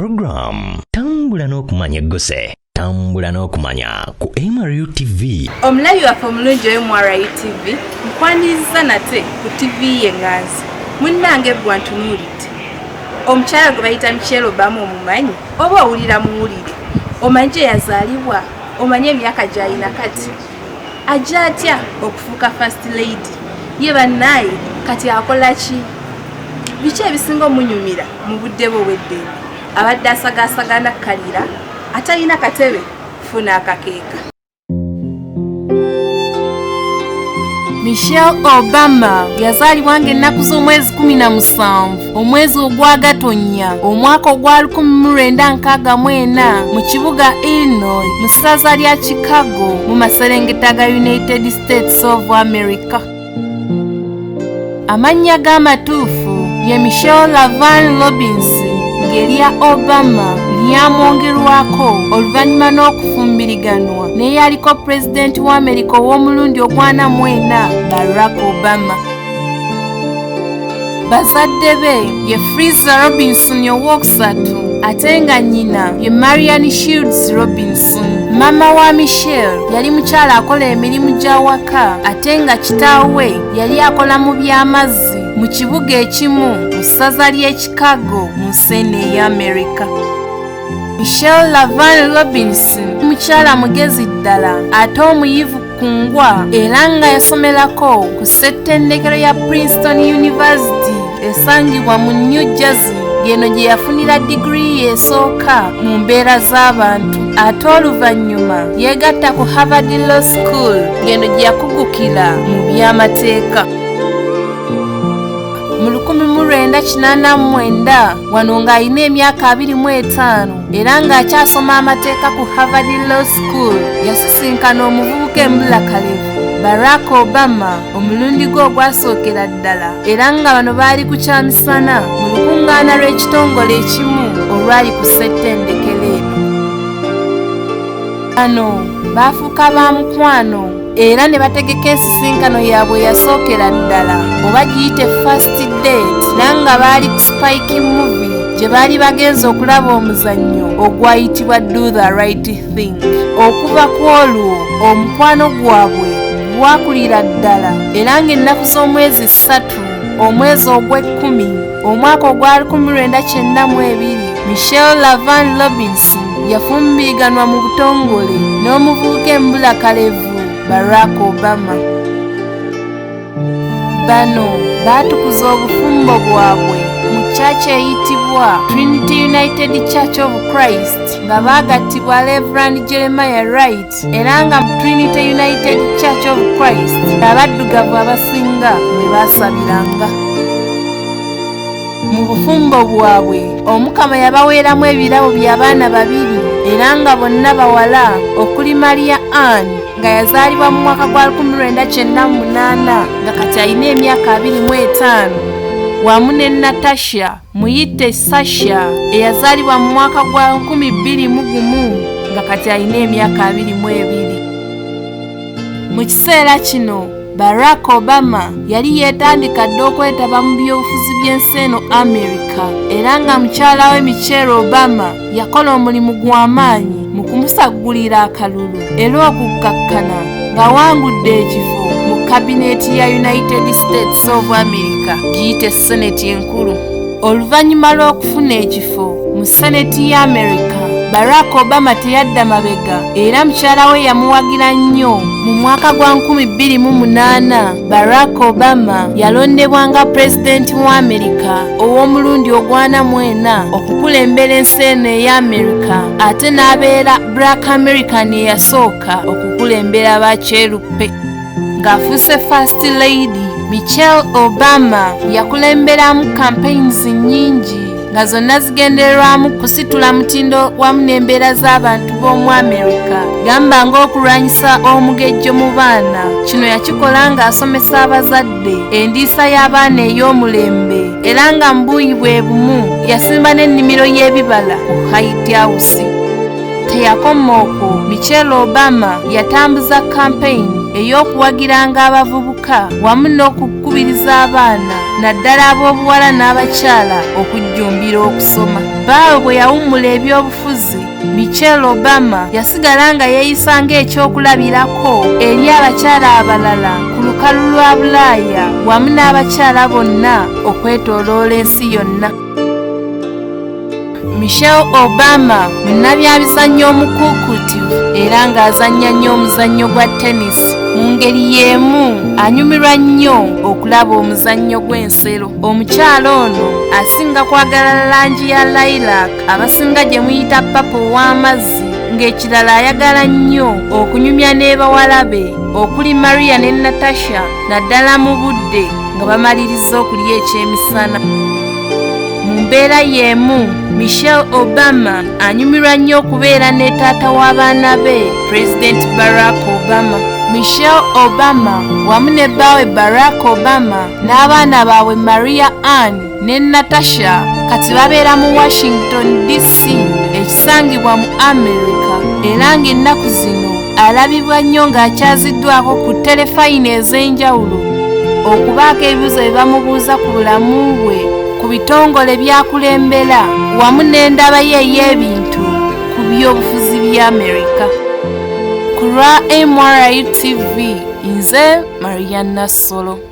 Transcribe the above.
program tambula n'okumanya gose tambula n'okumanya ku MRU TV. Omulabi waffe omulungi MRU TV nkwaniriza nate ku TV y'enganzi munnange bwantunuulidde omukyala gwe bayita Michelle Obama omumanyi oba owulira muwulire omanyi gye yazaalibwa omanyi emyaka gy'alina kati ajja atya okufuuka first lady ye bannaye kati akola ki biki ebisinga omunyumira mu budde bwe obw'eddembe abadde asagaasagana kalira atalina katebe funa akakeeka. Michelle Obama yazaalibwa ng'ennaku z'omwezi 17 omwezi ogw'Agatonnya omwaka ogwa 1964 mu kibuga Illinois mu ssaza lya Chicago mu maserengeta ga United States of America. Amannya g'amatuufu ye Michelle Lavan Robinson ng'erya Obama lyamwongerwako oluvannyuma n'okufumbiriganwa n'eyaliko pulezidenti wa Amerika ow'omulundi ogw'ana Barack Obama. Bazadde be ye Freezer Robinson owookusatu ate nga nnyina ye Marianne Shields Robinson. Mama wa Michelle yali mukyala akola emirimu gy'awaka ate nga kitaawe yali akola mu by'amazzi mu kibuga ekimu mu ssaza ly'e Chicago mu nsi ey'Amerika. Michelle Lavan Robinson mukyala mugezi ddala ate omuyivu kungwa era nga yasomerako ku ssettendekero ya Princeton University esangibwa mu New Jersey ng'eno gye yafunira digiri esooka mu mbeera z'abantu ate oluvannyuma yeegatta ku Harvard Law School ng'eno gye yakugukira mu by'amateeka. Mu 1989 wano ng'alina emyaka 25 era ng'akyasoma amateeka ku Harvard Law School yasisinkana omuvubuka embulakalevu Barack Obama omulundi gwe ogwasookera ddala era nga bano baali ku kyamisana mu lukungaana lw'ekitongole ekimu olwali ku ssettendekero eno. Bano baafuuka ba mukwano era ne bategeka ensisinkano yaabwe yasookera ddala oba giyite first date era nga baali ku Spike movie gye baali bagenze okulaba omuzannyo ogwayitibwa Do the Right Thing. Okuva ku olwo omukwano gwabwe gwakulira ddala era ng'ennaku z'omwezi 3 omwezi ogw'ekkumi omwaka ogwa 1992 Michelle Lavan Robinson yafumbiriganwa mu butongole n'omuvubuka embulakalevu Barack Obama. Bano baatukuza obufumbo bwabwe mu church eyitibwa Trinity United Church of Christ nga baagattibwa Reverend Jeremiah Wright era nga Trinity United Church of Christ abaddugavu abasinga mwe baasabiranga. Mu bufumbo bwabwe Omukama yabaweeramu ebirabo by'abaana babiri era nga bonna bawala okuli Maria Ann nga yazaalibwa mu mwaka gwa 1998 nga kati alina emyaka 25 wamu ne Natasha muyite Sasha eyazaalibwa mu mwaka gwa 2001 nga kati alina emyaka 22. Mu kiseera kino Barack Obama yali yeetandika dde okwetaba mu byobufuzi by'ensi eno Amerika era nga mukyala we Michelle Obama yakola omulimu gw'amaanyi mu kumusagulira akalulu era okukkakkana ng'awangudde ekifo mu kabineeti ya United States of America giyite Senate enkulu. Oluvannyuma lw'okufuna ekifo mu Senate ya America Barack Obama teyadda mabega era mukyala we yamuwagira nnyo. Mu mwaka gwa 2008 Barack Obama yalondebwa nga pulezidenti wa Amerika ow'omulundi ogw'ana okukulembera ensi eno ey'Amerika ate n'abeera Black American eyasooka okukulembera abakyeruppe. Ng'afuuse first lady Michelle Obama yakulemberamu campaigns nnyingi nga zonna zigendererwamu kusitula mutindo wamu n'embeera z'abantu b'omu Amerika gamba ng'okulwanyisa omugejjo mu baana. Kino yakikola ng'asomesa abazadde endiisa y'abaana ey'omulembe era nga mu buuyi bwe bumu yasimba n'ennimiro y'ebibala ku White House. Teyakoma okwo Michelle Obama yatambuza campaign ey'okuwagiranga abavubuka wamu n'okukubiriza abaana naddala ab'obuwala n'abakyala okujjumbira okusoma. Bbaawe bwe yawummula ebyobufuzi, Michelle Obama yasigala nga yeeyisa ng'ekyokulabirako eri abakyala abalala ku lukalu lwa Bulaaya wamu n'abakyala bonna okwetooloola ensi yonna. Michelle Obama munnabyabizannyo omukuukutivu era ng'azannya nnyo omuzannyo gwa tennis. Mu ngeri y'emu anyumirwa nnyo okulaba omuzannyo gw'ensero. Omukyala ono asinga kwagala langi ya lilac abasinga gye muyita papa ow'amazzi, ng'ekirala ayagala nnyo okunyumya n'ebawala be okuli Maria ne Natasha naddala mu budde nga bamaliriza okulya ekyemisana. Mu mbeera y'emu Michelle Obama anyumirwa nnyo okubeera ne taata w'abaana be President Barack Obama. Michelle Obama wamu ne bbaawe Barack Obama n'abaana baabwe Maria Ann ne Natasha kati babeera mu Washington DC ekisangibwa mu America, era ng'ennaku zino alabibwa nnyo ng'akyaziddwako ku terefayini ez'enjawulo okubaako ebibuuzo bye bamubuuza ku bulamu bwe, ku bitongole byakulembera wamu n'endaba ye ey'ebintu ku by'obufuzi bya America. Ku lwa MRU TV, nze Maria NASSOLO.